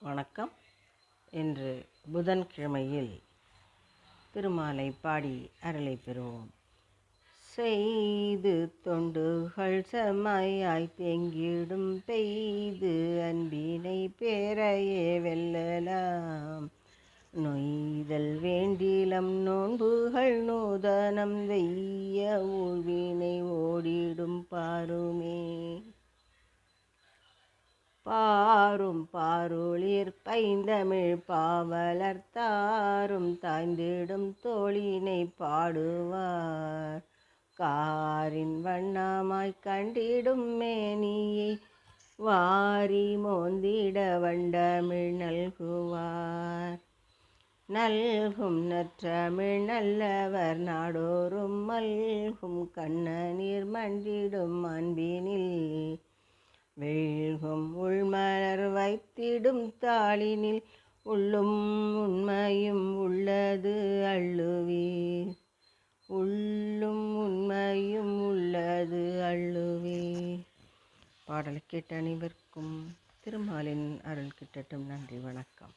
வணக்கம். இன்று புதன்கிழமையில் திருமாலை பாடி அருளை பெறுவோம். செய்து தொண்டுகள் செம்மையாய் தேங்கிடும் பெய்து அன்பினை பேரையே வெல்லலாம். நொய்தல் வேண்டிலம் நோன்புகள் நூதனம் வெய்ய ஊழ்வினை ஓடிடும் பாருமே. பாரும் பாருளிர் பைந்தமிழ் பாவலர் தாரும் தாய்ந்திடும் தோழினை பாடுவார். காரின் வண்ணமாய் கண்டிடும் மேனியை வாரி மோந்திட வண்டமிழ் நல்குவார். நல்கும் நற்றமிழ் நல்லவர் நாடோறும் மல்கும் கண்ணநீர் மண்டிடும் அன்பினில் வெல்கும் உள்மலர் வைத்திடும் தாளினில் உள்ளும் உண்மையும் உள்ளது அள்ளுவீர். உள்ளும் உண்மையும் உள்ளது அள்ளுவீர். பாடலை கேட்ட அனைவருக்கும் திருமாலின் அருள் கிட்டட்டும். நன்றி, வணக்கம்.